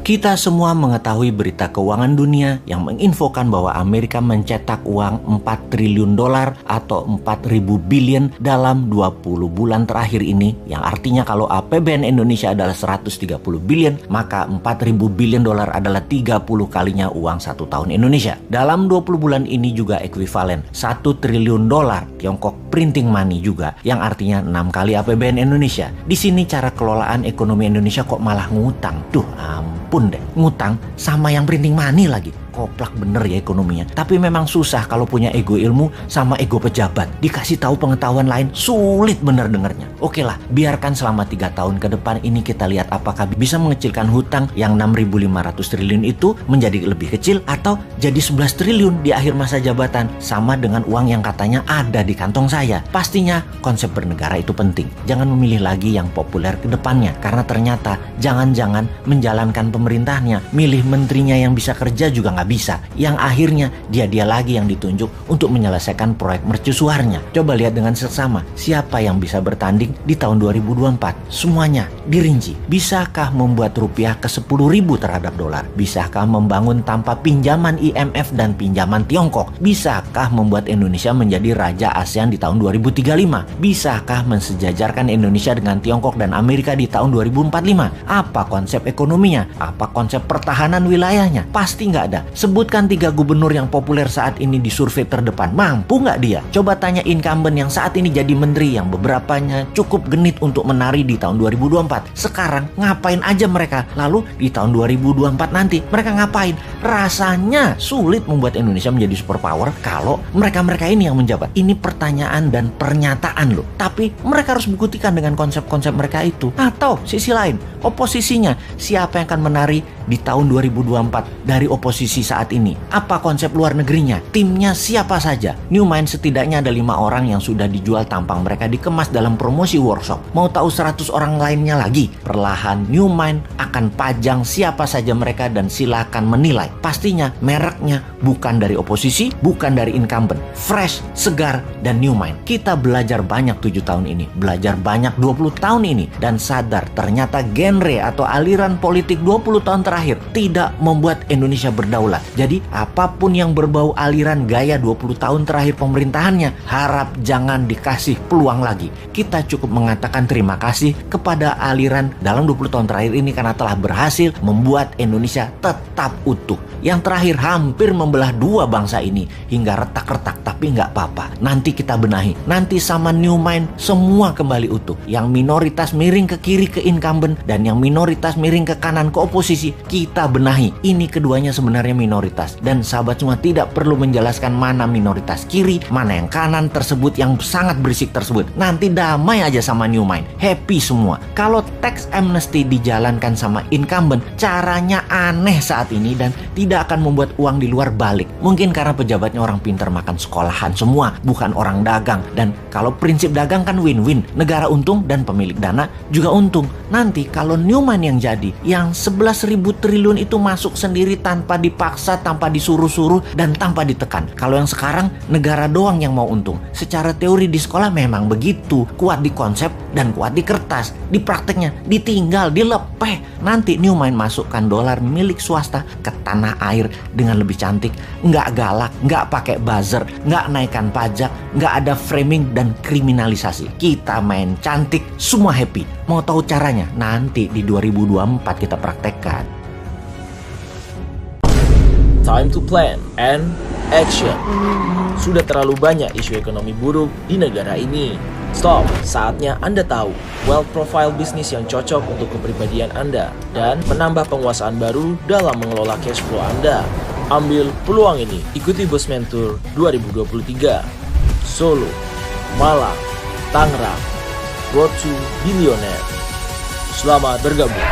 Kita semua mengetahui berita keuangan dunia yang menginfokan bahwa Amerika mencetak uang 4 triliun dolar atau 4.000 billion dalam 20 bulan terakhir ini, yang artinya kalau APBN Indonesia adalah 130 billion, maka 4.000 billion dolar adalah 30 kalinya uang 1 tahun Indonesia. Dalam 20 bulan ini juga ekuivalen 1 triliun dolar Tiongkok printing money juga, yang artinya 6 kali APBN Indonesia. Di sini cara kelolaan ekonomi Indonesia kok malah ngutang. Duh, ampun deh, ngutang sama yang printing money lagi. Koplak bener ya ekonominya. Tapi memang susah kalau punya ego ilmu sama ego pejabat. Dikasih tahu pengetahuan lain, sulit bener dengernya. Oke lah, biarkan selama 3 tahun ke depan ini kita lihat apakah bisa mengecilkan hutang yang 6.500 triliun itu menjadi lebih kecil atau jadi 11 triliun di akhir masa jabatan, sama dengan uang yang katanya ada di kantong saya. Pastinya konsep bernegara itu penting. Jangan memilih lagi yang populer ke depannya, karena ternyata jangan-jangan menjalankan pemerintahnya, milih menterinya yang bisa kerja juga nggak bisa, yang akhirnya dia lagi yang ditunjuk untuk menyelesaikan proyek mercusuarnya. Coba lihat dengan seksama siapa yang bisa bertanding di tahun 2024. Semuanya dirinci. Bisakah membuat rupiah ke 10.000 terhadap dolar? Bisakah membangun tanpa pinjaman IMF dan pinjaman Tiongkok? Bisakah membuat Indonesia menjadi raja ASEAN di tahun 2035? Bisakah mensejajarkan Indonesia dengan Tiongkok dan Amerika di tahun 2045? Apa konsep ekonominya? Apa konsep pertahanan wilayahnya? Pasti nggak ada. Sebutkan 3 gubernur yang populer saat ini di survei terdepan. Mampu nggak dia? Coba tanya incumbent yang saat ini jadi menteri, yang beberapanya cukup genit untuk menari di tahun 2024. Sekarang ngapain aja mereka? Lalu di tahun 2024 nanti mereka ngapain? Rasanya sulit membuat Indonesia menjadi superpower kalau mereka-mereka ini yang menjabat. Ini pertanyaan dan pernyataan loh. Tapi mereka harus buktikan dengan konsep-konsep mereka itu. Atau sisi lain, oposisinya. Siapa yang akan menari di tahun 2024 dari oposisi saat ini? Apa konsep luar negerinya? Timnya siapa saja? New Mind setidaknya ada 5 orang yang sudah dijual tampang mereka dikemas dalam promosi workshop. Mau tahu 100 orang lainnya lagi? Perlahan New Mind akan pajang siapa saja mereka dan silakan menilai. Pastinya mereknya bukan dari oposisi, bukan dari incumbent. Fresh, segar, dan New Mind. Kita belajar banyak 7 tahun ini, belajar banyak 20 tahun ini, dan sadar ternyata genre atau aliran politik 20 tahun terakhir tidak membuat Indonesia berdaulat. Jadi apapun yang berbau aliran gaya 20 tahun terakhir pemerintahannya, harap jangan dikasih peluang lagi. Kita cukup mengatakan terima kasih kepada aliran dalam 20 tahun terakhir ini karena telah berhasil membuat Indonesia tetap utuh. Yang terakhir hampir membelah 2 bangsa ini hingga retak-retak, tapi nggak apa-apa. Nanti kita benahi. Nanti sama New Mind semua kembali utuh. Yang minoritas miring ke kiri ke incumbent dan yang minoritas miring ke kanan ke oposisi, kita benahi. Ini keduanya sebenarnya minoritas. Dan sahabat semua tidak perlu menjelaskan mana minoritas kiri, mana yang kanan tersebut yang sangat berisik tersebut. Nanti damai aja sama New Mind. Happy semua. Kalau tax amnesty dijalankan sama incumbent, caranya aneh saat ini dan tidak akan membuat uang di luar balik. Mungkin karena pejabatnya orang pintar makan sekolahan semua, bukan orang dagang. Dan kalau prinsip dagang kan win-win. Negara untung dan pemilik dana juga untung. Nanti kalau New Mind yang jadi, yang 11.000 triliun itu masuk sendiri tanpa dipaksa, tanpa disuruh-suruh, dan tanpa ditekan. Kalau yang sekarang negara doang yang mau untung. Secara teori di sekolah memang begitu. Kuat di konsep dan kuat di kertas. Di prakteknya ditinggal, dilepeh. Nanti New Mind masukkan dolar milik swasta ke tanah air dengan lebih cantik. Nggak galak, nggak pakai buzzer, nggak naikkan pajak, nggak ada framing dan kriminalisasi. Kita main cantik, semua happy. Mau tahu caranya? Nanti di 2024 kita praktekkan. Time to plan and action. Sudah terlalu banyak isu ekonomi buruk di negara ini. Stop, saatnya Anda tahu wealth profile bisnis yang cocok untuk kepribadian Anda dan menambah penguasaan baru dalam mengelola cash flow Anda. Ambil peluang ini, ikuti Bosman Tour 2023. Solo, Malang, Tangerang, Road to Billionaire. Selamat bergabung.